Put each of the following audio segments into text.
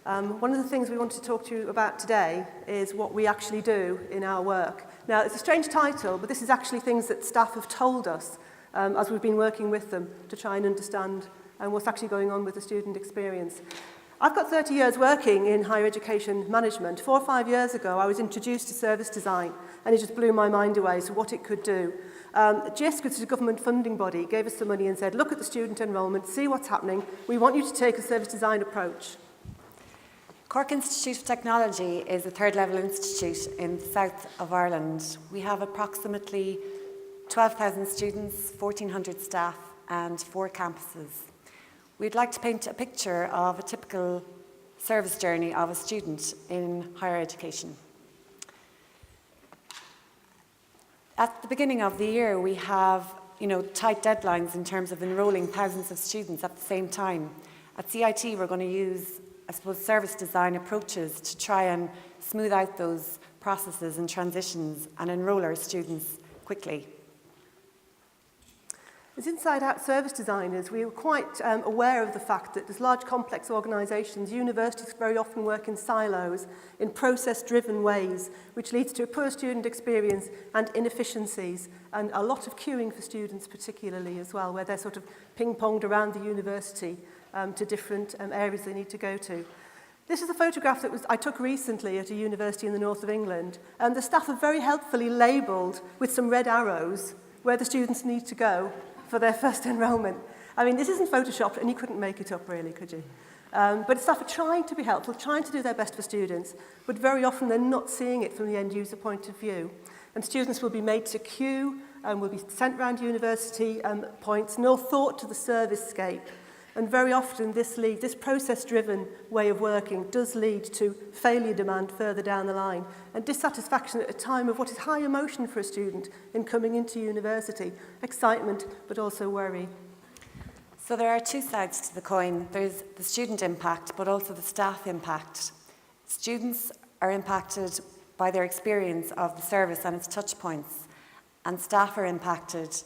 One of the things we want to talk to you about today is what we actually do in our work. Now, it's a strange title, but this is actually things that staff have told us as we've been working with them to try and understand what's actually going on with the student experience. I've got 30 years working in higher education management. 4 or 5 years ago, I was introduced to service design, and it just blew my mind away to what it could do. GISC, which is a government funding body, gave us some money and said, look at the student enrolment, see what's happening. We want you to take a service design approach. Cork Institute of Technology is a third-level institute in the south of Ireland. We have approximately 12,000 students, 1,400 staff, and 4 campuses. We'd like to paint a picture of a typical service journey of a student in higher education. At the beginning of the year, we have tight deadlines in terms of enrolling thousands of students at the same time. At CIT, we're going to use service design approaches to try and smooth out those processes and transitions and enroll our students quickly. As inside-out service designers, we were quite aware of the fact that as large complex organisations, universities very often work in silos, in process-driven ways, which leads to a poor student experience and inefficiencies, and a lot of queuing for students particularly as well, where they're sort of ping-ponged around the university to different areas they need to go to. This is a photograph that I took recently at a university in the north of England, and the staff have very helpfully labelled with some red arrows where the students need to go for their first enrolment. I mean, this isn't photoshopped, and you couldn't make it up really, could you? But staff are trying to be helpful, trying to do their best for students, but very often they're not seeing it from the end user point of view. And students will be made to queue, and will be sent around university points, no thought to the service scape. And very often this process-driven way of working does lead to failure demand further down the line and dissatisfaction at a time of what is high emotion for a student in coming into university, excitement but also worry. So there are 2 sides to the coin. There's the student impact but also the staff impact. Students are impacted by their experience of the service and its touch points, and staff are impacted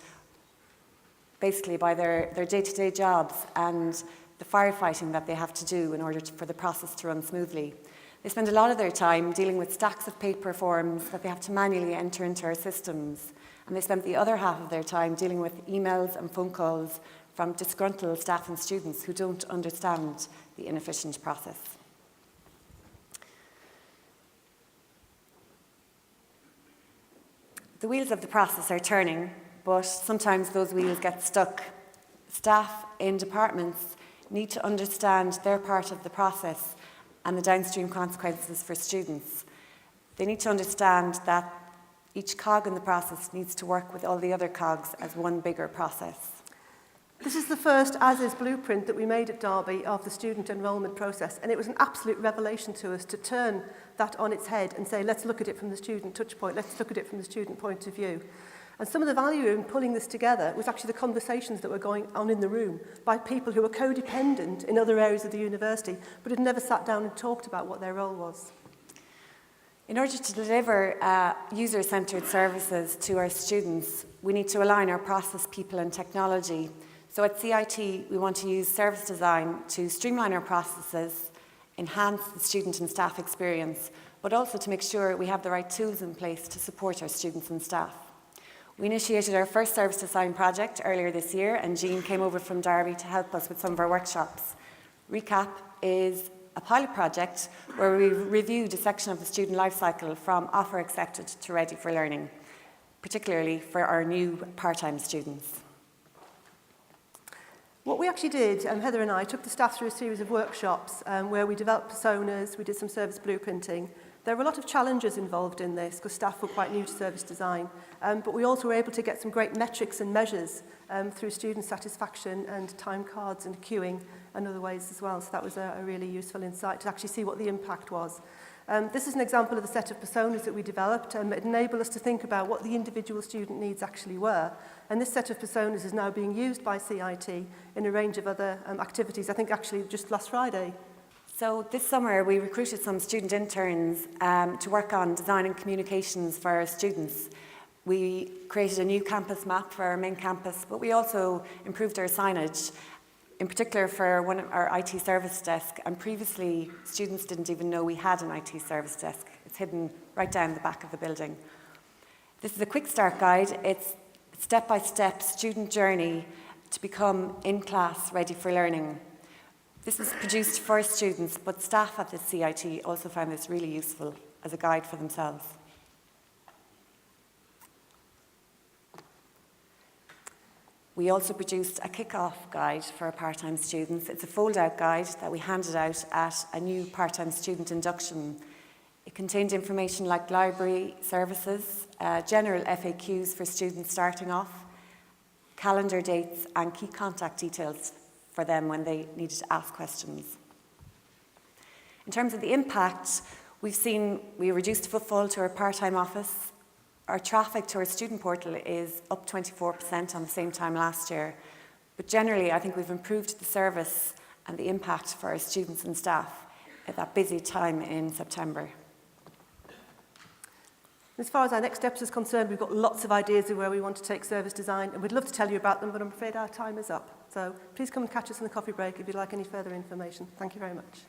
basically by their day-to-day jobs and the firefighting that they have to do in order for the process to run smoothly. They spend a lot of their time dealing with stacks of paper forms that they have to manually enter into our systems, and they spend the other half of their time dealing with emails and phone calls from disgruntled staff and students who don't understand the inefficient process. The wheels of the process are turning, but sometimes those wheels get stuck. Staff in departments need to understand their part of the process and the downstream consequences for students. They need to understand that each cog in the process needs to work with all the other cogs as one bigger process. This is the first as-is blueprint that we made at Derby of the student enrolment process, and it was an absolute revelation to us to turn that on its head and say, let's look at it from the student touch point, let's look at it from the student point of view. And some of the value in pulling this together was actually the conversations that were going on in the room by people who were codependent in other areas of the university, but had never sat down and talked about what their role was. In order to deliver user-centred services to our students, we need to align our process, people and technology. So at CIT, we want to use service design to streamline our processes, enhance the student and staff experience, but also to make sure we have the right tools in place to support our students and staff. We initiated our first service design project earlier this year, and Jean came over from Derby to help us with some of our workshops. RECAP is a pilot project where we reviewed a section of the student life cycle from offer accepted to ready for learning, particularly for our new part-time students. What we actually did, Heather and I took the staff through a series of workshops where we developed personas, we did some service blueprinting. There were a lot of challenges involved in this because staff were quite new to service design, but we also were able to get some great metrics and measures through student satisfaction and time cards and queuing and other ways as well. So that was a really useful insight to actually see what the impact was. This is an example of a set of personas that we developed. It enabled us to think about what the individual student needs actually were. And this set of personas is now being used by CIT in a range of other activities, I think actually just last Friday. So this summer we recruited some student interns to work on design and communications for our students. We created a new campus map for our main campus, but we also improved our signage, in particular for one of our IT service desk, and previously students didn't even know we had an IT service desk. It's hidden right down the back of the building. This is a quick start guide. It's a step-by-step student journey to become in-class ready for learning. This was produced for students, but staff at the CIT also found this really useful as a guide for themselves. We also produced a kick-off guide for our part-time students. It's a fold-out guide that we handed out at a new part-time student induction. It contained information like library services, general FAQs for students starting off, calendar dates and key contact details for them when they needed to ask questions. In terms of the impact, we reduced footfall to our part-time office. Our traffic to our student portal is up 24% on the same time last year. But generally, I think we've improved the service and the impact for our students and staff at that busy time in September. As far as our next steps is concerned, we've got lots of ideas of where we want to take service design, and we'd love to tell you about them, but I'm afraid our time is up. So please come and catch us in the coffee break if you'd like any further information. Thank you very much.